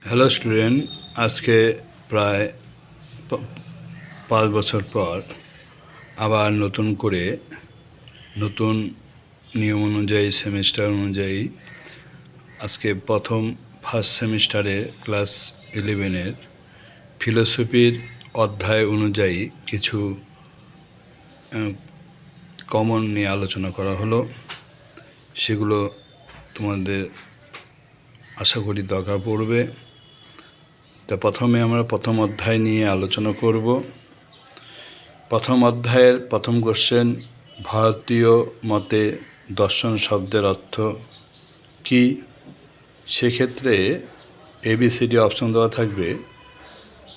Hello student, আজকে প্রায় 5 বছর পর আবার নতুন করে নতুন নিয়ম অনুযায়ী সেমিস্টার অনুযায়ী আজকে ফার্স্ট সেমিস্টারে ক্লাস 11-এর ফিলোসফির অধ্যায় অনুযায়ী কিছু কমন নিয়ে আলোচনা করা হলো। সেগুলো তোমাদের আশা করি দরকার পড়বে। তা প্রথমে আমরা প্রথম অধ্যায় নিয়ে আলোচনা করব। প্রথম অধ্যায়ের প্রথম কোশ্চেন, ভারতীয় মতে দর্শন শব্দের অর্থ কী? সেক্ষেত্রে ABCD অপশন দেওয়া থাকবে।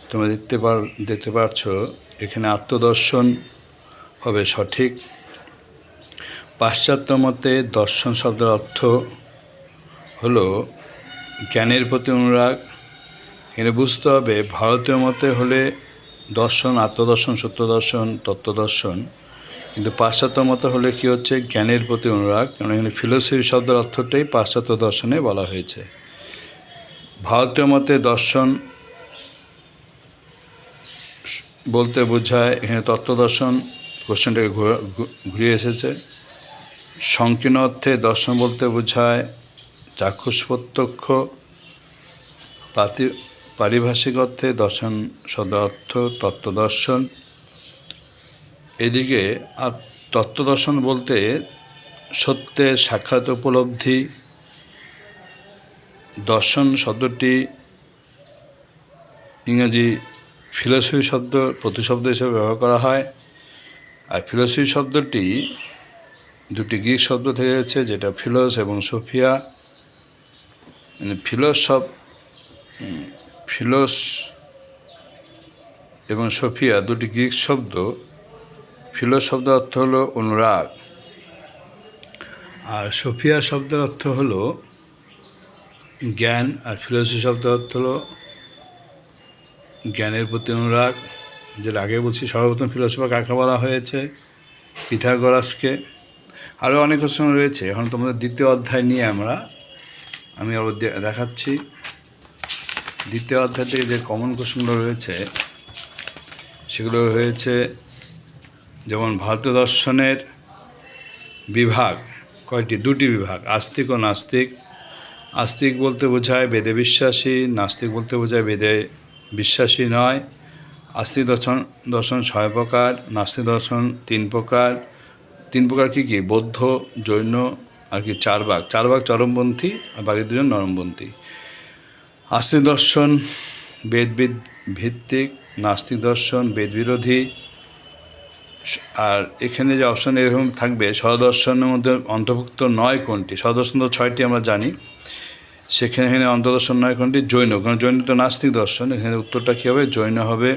তোমরা দেখতে পাচ্ছ এখানে আত্মদর্শন হবে সঠিক। পাশ্চাত্য মতে দর্শন শব্দের অর্থ হলো জ্ঞানের প্রতি অনুরাগ। এখানে বুঝতে হবে ভারতীয় মতে হলে দর্শন আত্মদর্শন, সত্যদর্শন, তত্ত্বদর্শন, কিন্তু পাশ্চাত্য মতে হলে কি হচ্ছে জ্ঞানের প্রতি অনুরাগ। কারণ এখানে ফিলোসফি শব্দের অর্থটাই পাশ্চাত্য দর্শনে বলা হয়েছে। ভারতীয় মতে দর্শন বলতে বোঝায় এখানে তত্ত্বদর্শন, কোশ্চেনটাকে ঘুরিয়ে এসেছে। সংকীর্ণ অর্থে দর্শন বলতে বোঝায় চাক্ষুষ প্রত্যক্ষ। পারিভাষিক অর্থে দর্শন শব্দের অর্থ তত্ত্বদর্শন। এদিকে আর তত্ত্বদর্শন বলতে সত্যের সাক্ষাৎ উপলব্ধি। দর্শন শব্দটি ইংরেজি ফিলোসফি শব্দ প্রতিশব্দ হিসেবে ব্যবহার করা হয়। আর ফিলোসফি শব্দটি দুটি গ্রিক শব্দ থেকে গেছে, যেটা ফিলোস এবং সোফিয়া। ফিলোস এবং সোফিয়া দুটি গ্রিক শব্দ। ফিলোস শব্দের অর্থ হলো অনুরাগ, আর সোফিয়া শব্দের অর্থ হলো জ্ঞান। আর ফিলোসফি শব্দের অর্থ হলো জ্ঞানের প্রতি অনুরাগ। যেটা আগে বলছি, সর্বপ্রথম ফিলোসফার কাকে বলা হয়েছে? পিথাগোরাসকে। আরও অনেক কোশ্চেন রয়েছে। এখন তোমাদের দ্বিতীয় অধ্যায় নিয়ে আমি আবার দেখাচ্ছি। দ্বিতীয় অধ্যায় থেকে যে কমন কোশ্চেনগুলো রয়েছে সেগুলো হয়েছে যেমন ভারতীয় দর্শনের বিভাগ কয়টি? দুটি বিভাগ, আস্তিক ও নাস্তিক। আস্তিক বলতে বোঝায় বেদে বিশ্বাসী, নাস্তিক বলতে বোঝায় বেদে বিশ্বাসী নয়। আস্তিক দর্শন 6 প্রকার, নাস্তিক দর্শন 3 প্রকার। 3 প্রকার কী কী? বৌদ্ধ, জৈন আর কি 4 ভাগ। 4 ভাগ চরমপন্থী আর বাকি 2জন নরমপন্থী। আস্তিক দর্শন বেদ ভিত্তিক, নাস্তিক দর্শন বেদ বিরোধী। আর এখানে যে অপশন এরকম থাকবে, সদর্শনের মধ্যে অন্তর্ভুক্ত নয় কোনটি? সদর্শন তো 6টি আমরা জানি, সেখানে অন্তর্দর্শন নয় কোনটি? জৈন। কারণ জৈন তো নাস্তিক দর্শন, এখানে উত্তরটা কী হবে? জৈন হবে।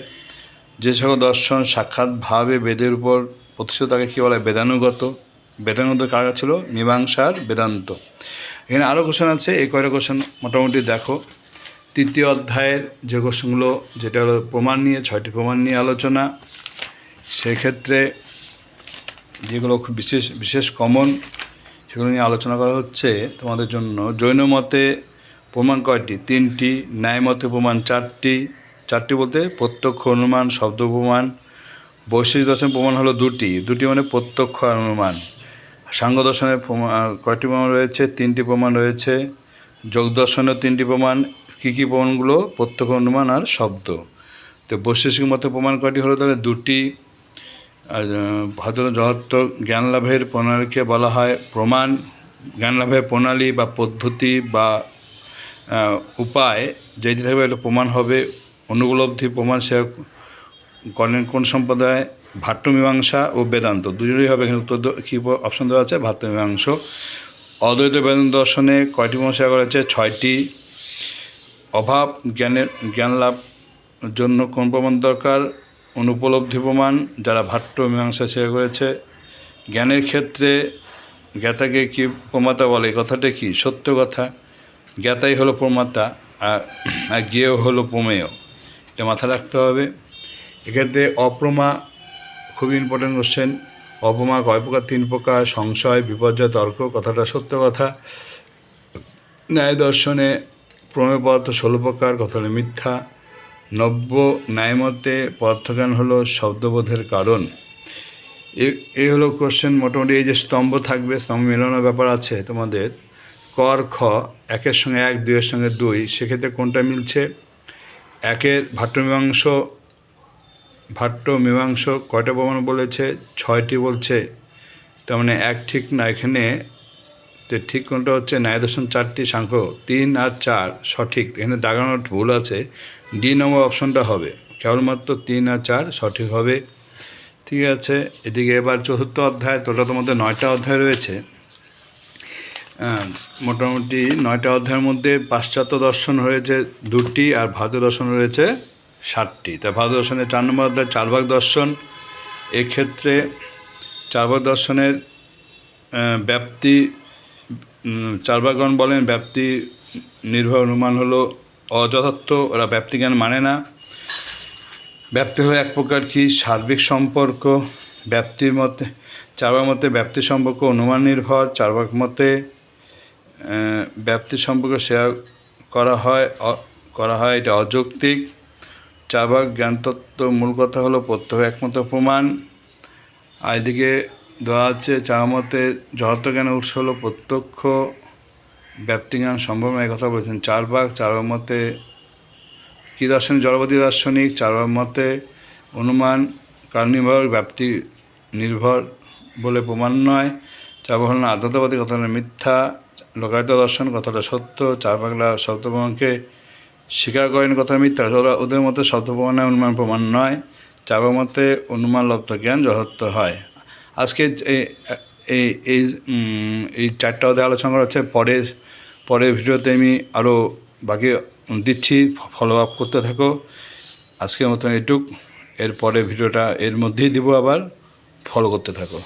যে সকল দর্শন সাক্ষাৎভাবে বেদের উপর প্রতিষ্ঠিত তাকে কী বলা হয়? বেদানুগত। বেদানুগত কারা ছিল? মীমাংসার বেদান্ত। এখানে আরও কোশ্চেন আছে, এই কয়টা কোশ্চেন মোটামুটি দেখো। তৃতীয় অধ্যায়ের যে কোশ্চেনগুলো, যেটা হলো প্রমাণ নিয়ে, 6টি প্রমাণ নিয়ে আলোচনা। সেক্ষেত্রে যেগুলো খুব বিশেষ কমন, সেগুলো নিয়ে আলোচনা করা হচ্ছে তোমাদের জন্য। জৈন মতে প্রমাণ কয়টি? 3টি। ন্যায় মতে প্রমাণ 4টি। 4টি বলতে প্রত্যক্ষ, অনুমান, শব্দ প্রমাণ। বৈশেষিক দর্শনের প্রমাণ হলো 2টি মানে প্রত্যক্ষ আর অনুমান। সাংখ্য দর্শনের কয়টি প্রমাণ রয়েছে? 3টি প্রমাণ রয়েছে। যোগ দর্শনের 3টি প্রমাণ। কী কী প্রমাণগুলো? প্রত্যক্ষ, অনুমান আর শব্দ। তো বৈশেষিক মতে প্রমাণ কয়টি হলো? তাহলে 2টি। আর যথার্থ জ্ঞান লাভের প্রণালীকে বলা হয় প্রমাণ। জ্ঞান লাভের প্রণালী বা পদ্ধতি বা উপায় যেটি থাকবে এটা প্রমাণ হবে। অনুপলব্ধি প্রমাণ সে করেন কোন সম্প্রদায়? ভাট্ট মীমাংসা ও বেদান্ত, দুজনেই হবে। এখানে উত্তর কী অপশন দেওয়া আছে? ভাট্ট মীমাংস। অদ্বৈত বেদান্ত দর্শনে কয়টি মীমাংসা করা হয়েছে? 6টি। অভাব জ্ঞান লাভ জন্য কোন প্রমাণ দরকার? অনুপলব্ধি প্রমাণ, যারা ভাট্ট মীমাংসা শেয়ার করেছে। জ্ঞানের ক্ষেত্রে জ্ঞাতাকে কি প্রমাতা বলে? এই কথাটা কি? সত্য কথা। জ্ঞাতাই হলো প্রমাতা আর জ্ঞেয় হলো প্রমেয়। এটা মাথায় রাখতে হবে। এক্ষেত্রে অপ্রমা খুবই ইম্পর্টেন্ট কোশ্চেন। অপ্রমা কয় প্রকার? 3 প্রকার। সংশয়, বিপর্যয়, তর্ক, কথাটা সত্য কথা। ন্যায় দর্শনে প্রমেয় পদার্থ 16 প্রকার, কথা হলো মিথ্যা। নব্য ন্যায়মতে পদার্থজ্ঞান হলো শব্দবোধের কারণ। এই হলো কোশ্চেন। মোটামুটি এই যে স্তম্ভ থাকবে, স্তম্ভ মেলানোর ব্যাপার আছে তোমাদের। কর খ, একের সঙ্গে 1, 2-এর সঙ্গে 2, সেক্ষেত্রে কোনটা মিলছে? একের ভাট্য মীমাংস কয়টা প্রমাণ বলেছে? 6টি বলছে। তার মানে 1 ঠিক না এখানে। তো ঠিক কোনটা হচ্ছে? ন্যায় দর্শন 4টি, সাংখ্য 3 আর 4 সঠিক। এখানে দাগানোর ভুল আছে, ডি নম্বর অপশনটা হবে। কেবলমাত্র 3 আর 4 সঠিক হবে। ঠিক আছে, এদিকে এবার চতুর্থ অধ্যায়। তোটা তোমাদের 9টা অধ্যায় রয়েছে। মোটামুটি 9টা অধ্যায়ের মধ্যে পাশ্চাত্য দর্শন রয়েছে 2টি আর ভারতীয় দর্শন রয়েছে 7টি। তা ভারতীয় দর্শনের 4 নম্বর অধ্যায় চারবাক দর্শন। এক্ষেত্রে চারবাক দর্শনের ব্যাপ্তি, চারবাকগণ বলেন ব্যাপ্তি নির্ভর অনুমান হলো অযথার্থ, ওরা ব্যাপ্তিজ্ঞান মানে না। ব্যাপ্তি হলো এক প্রকার কি সার্বিক সম্পর্ক। ব্যাপ্তির মতে, চারবাক মতে ব্যাপ্তি সম্পর্ক অনুমান নির্ভর। চারবাক মতে ব্যাপ্তি সম্পর্ক শেয়ার করা হয় এটা অযৌক্তিক। চারবাক জ্ঞানতত্ত্ব মূল কথা হলো প্রত্যক্ষ একমাত্র প্রমাণ। আর এদিকে দেওয়া আছে চারমতে যথার্থ জ্ঞানের উৎস হলো প্রত্যক্ষ, ব্যাপ্তিজ্ঞান সম্ভব নয়, কথা বলেছেন চারবাক। চারবাক মতে কী দার্শনিক? জড়বাদী দার্শনিক। চারবাক মতে অনুমান কারণ নির্ভর, ব্যাপ্তি নির্ভর বলে প্রমাণ নয়। চারবাক হল আধ্যাত্মবাদী, কথা হলো মিথ্যা। লোকায়ত দর্শন, কথাটা সত্য। চারবাকরা শব্দ প্রমাণকে স্বীকার করেন, কথা মিথ্যা। ওদের মতে শব্দ প্রমাণে অনুমান প্রমাণ নয়। চারবাক মতে অনুমান লব্ধ জ্ঞান যথার্থ হয়। আজকে এই এই এই 4টা অধ্যায় আলোচনা করা হচ্ছে। পরের ভিডিওতে আমি আরও বাকি দিচ্ছি, ফলো আপ করতে থাকো। আজকের মতো এটুক, এর পরের ভিডিওটা এর মধ্যেই দিব, আবার ফলো করতে থাকো।